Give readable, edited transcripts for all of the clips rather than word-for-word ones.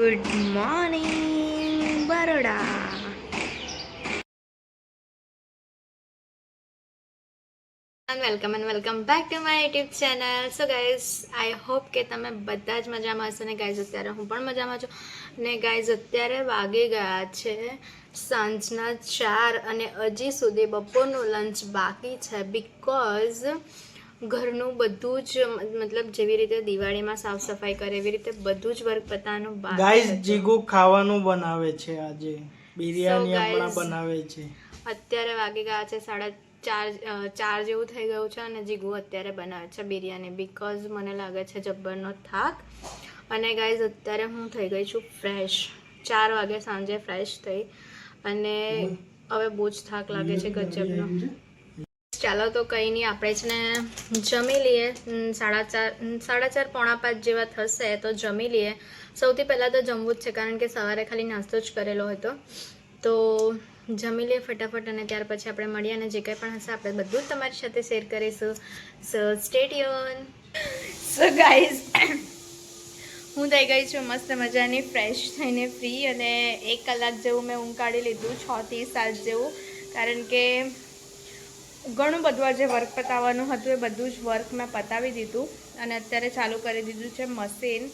Good morning Baroda. Welcome back to my YouTube channel. So guys, I hope કે તમે બધા જ મજામાં હશો ને ગાઈઝ અત્યારે હું પણ મજામાં છું. ને ગાઈઝ અત્યારે વાગી ગયા છે સાંજના 4 અને હજી સુધી બપોરનું લંચ બાકી છે. બિકોઝ ઘરનું બધું જ મતલબ જેવી રીતે દિવાળીમાં સાફ સફાઈ કરે એવી રીતે બધું જ વર્ક પતાવવાનું બાકી. ગાઈસ જીગુ ખાવાનું બનાવે છે, આજે બિરયાની હમણાં બનાવે છે. અત્યારે વાગી ગયા છે 4:30 જેવું થઈ ગયું છે અને જીગુ અત્યારે બનાવે છે બિરયાની. બિકોઝ મને લાગે છે જબ્બરનો થાક. અને ગાઈઝ અત્યારે હું થઈ ગઈ છું ફ્રેશ. 4 વાગે સાંજે ફ્રેશ થઈ અને હવે બહુ જ થાક લાગે છે ગજબનો. ચાલો તો કંઈ નહીં, આપણે જ ને જમી લઈએ. 4:30 પોણા 5 જેવા થશે તો જમી લઈએ. સૌથી પહેલાં તો જમવું જ છે કારણ કે સવારે ખાલી નાસ્તો જ કરેલો હતો. તો જમી લઈએ ફટાફટ અને ત્યાર પછી આપણે મળીએ અને જે કંઈ પણ હશે આપણે બધું જ તમારી સાથે શેર કરીશું. સો સ્ટે ટ્યુન. સો ગાઈઝ, હું થઈ ગઈ છું મસ્ત મજાની ફ્રેશ થઈને ફ્રી અને 1 કલાક જેવું મેં ઊંઘ કાઢી લીધું, 6 થી 7 જેવું. કારણ કે ઘણું બધું આજે વર્ક પતાવવાનું હતું, એ બધું જ વર્ક મેં પતાવી દીધું અને અત્યારે ચાલુ કરી દીધું છે મશીન.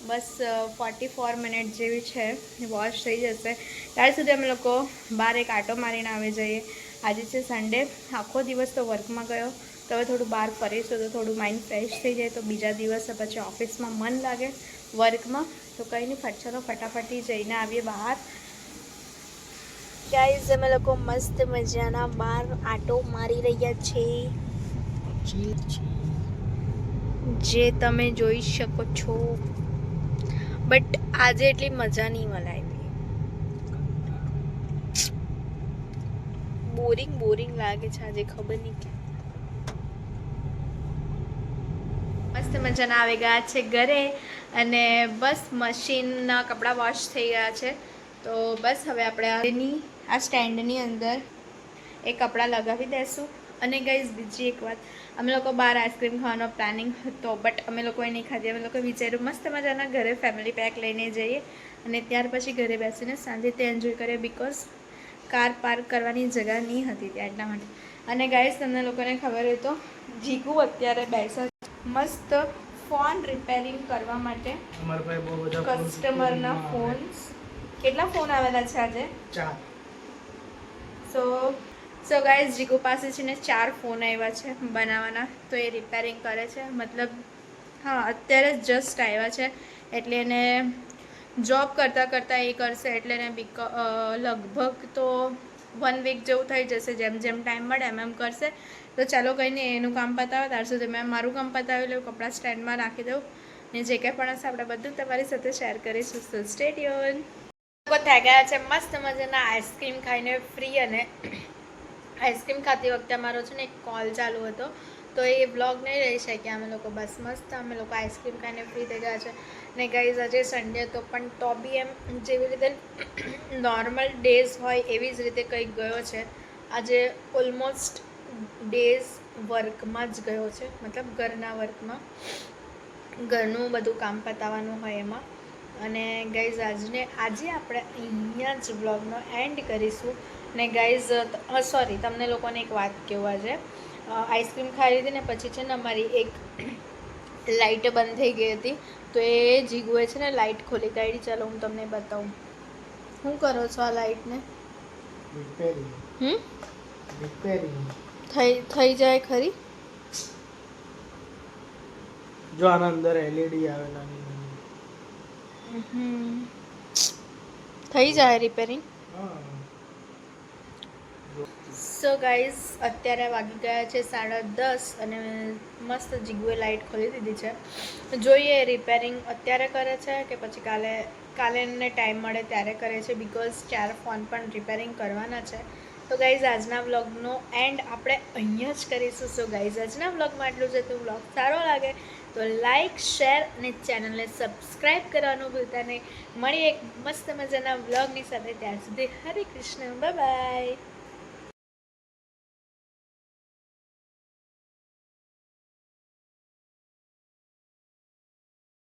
બસ 44 મિનિટ જેવી છે, વોશ થઈ જશે. ત્યાર સુધી અમે લોકો બહાર એક આંટો મારીને આવી જઈએ. આજે છે સન્ડે, આખો દિવસ તો વર્કમાં ગયો, તો હવે થોડું બહાર ફરીશું તો થોડું માઇન્ડ ફ્રેશ થઈ જાય, તો બીજા દિવસે પછી ઓફિસમાં મન લાગે વર્કમાં. તો કંઈ નહીં, ફટાફટી જઈને આવીએ બહાર. ગાઈઝ, અમે લોકો મસ્ત મજાના બહાર આંટો મારી રહ્યા છીએ, જે તમે જોઈ શકો છો. બટ આજે એટલી મજા નહીં મલાવી, બોરિંગ લાગે છે આજે, ખબર નહીં કે. મસ્ત મજાના આવી ગયા છે ઘરે અને બસ મશીનના કપડાં વોશ થઈ ગયા છે. તો બસ હવે આપણે આ સ્ટેન્ડની અંદર એ કપડાં લગાવી દઈશું. અને ગાઈઝ બીજી એક વાત, અમે લોકો બહાર આઈસ્ક્રીમ ખાવાનો પ્લાનિંગ હતો બટ અમે લોકોએ નહીં ખાધી. અમે લોકો વિચાર્યું મસ્ત મજાના ઘરે ફેમિલી પેક લઈને જઈએ અને ત્યાર પછી ઘરે બેસીને સાંજે તે એન્જોય કરીએ. બિકોઝ કાર પાર્ક કરવાની જગ્યા નહીં હતી ત્યાં, એટલા માટે. અને ગાઈઝ, તમને લોકોને ખબર હોય તો જીગુ અત્યારે બેસા મસ્ત ફોન રિપેરિંગ કરવા માટે. કસ્ટમરના ફોન્સ, કેટલા ફોન આવેલા છે આજે? 4. સો ગાઈઝ, જીગુ પાસે છે ને 4 ફોન આવ્યા છે બનાવવાના, તો એ રિપેરિંગ કરે છે. મતલબ હા, અત્યારે જસ્ટ આવ્યા છે એટલે એને જોબ કરતાં એ કરશે એટલે એને લગભગ તો 1 વીક જેવું થઈ જશે. જેમ ટાઈમ મળે એમ કરશે. તો ચાલો કંઈ નહીં, એનું કામ પતાવે ત્યાર સુધી મેં મારું કામ પતાવી લઉં, કપડાં સ્ટેન્ડમાં રાખી દઉં ને જે કંઈ પણ હશે આપણે બધું તમારી સાથે શેર કરીશું. સો સ્ટે ટ્યુન. લોકો થઈ ગયા છે મસ્ત મજાના આઈસ્ક્રીમ ખાઈને ફ્રી. અને આઈસ્ક્રીમ ખાતી વખતે અમારો છે ને એક કોલ ચાલુ હતો, તો એ બ્લોગ નહીં રહી શક્યા અમે લોકો. બસ મસ્ત અમે લોકો આઈસ્ક્રીમ ખાઈને ફ્રી થઈ ગયા છે. ને ગાઈઝ, આજે સન્ડે હતો પણ તો બી એમ જેવી રીતે નોર્મલ ડેઝ હોય એવી જ રીતે કંઈક ગયો છે. આજે ઓલમોસ્ટ ડેઝ વર્કમાં જ ગયો છે, મતલબ ઘરના વર્કમાં, ઘરનું બધું કામ પતાવવાનું હોય એમાં. અને ગાઈઝ, આજે આપણે અહીંયા જ બ્લોગનો એન્ડ કરીશું. ને ગાઈઝ, સોરી, તમને લોકોને એક વાત કહું. આજે આઈસ્ક્રીમ ખાઈ લીધી ને પછી છે ને અમારી એક લાઇટ બંધ થઈ ગઈ હતી, તો એ જીગુએ છે ને લાઇટ ખોલી કાઢી. ચાલો હું તમને બતાવું. શું કરો છો આ લાઇટને? થઈ જાય ખરી? જો આના અંદર એલઈડી આવેલા થઈ જાય રિપેરિંગ. સો ગાઈઝ, અત્યારે વાગી ગયા છે 10:30 અને મસ્ત જીગુએ લાઇટ ખોલી દીધી છે. જોઈએ રિપેરિંગ અત્યારે કરે છે કે પછી કાલે એને ટાઈમ મળે ત્યારે કરે છે. બિકોઝ 4 ફોન પણ રિપેરિંગ કરવાના છે. તો ગાઈઝ, આજના વ્લોગનો એન્ડ આપણે અહીંયા જ કરીશું. સો ગાઈઝ, આજના વ્લોગમાં આટલું છે. તો વ્લોગ સારો લાગે તો લાઇક, શેર અને ચેનલને સબસ્ક્રાઈબ કરવાનું ભૂલતા નહીં. મળીએ એક મસ્ત મજાના વ્લોગની સાથે. ત્યાં સુધી હરે કૃષ્ણ, બાય બાય.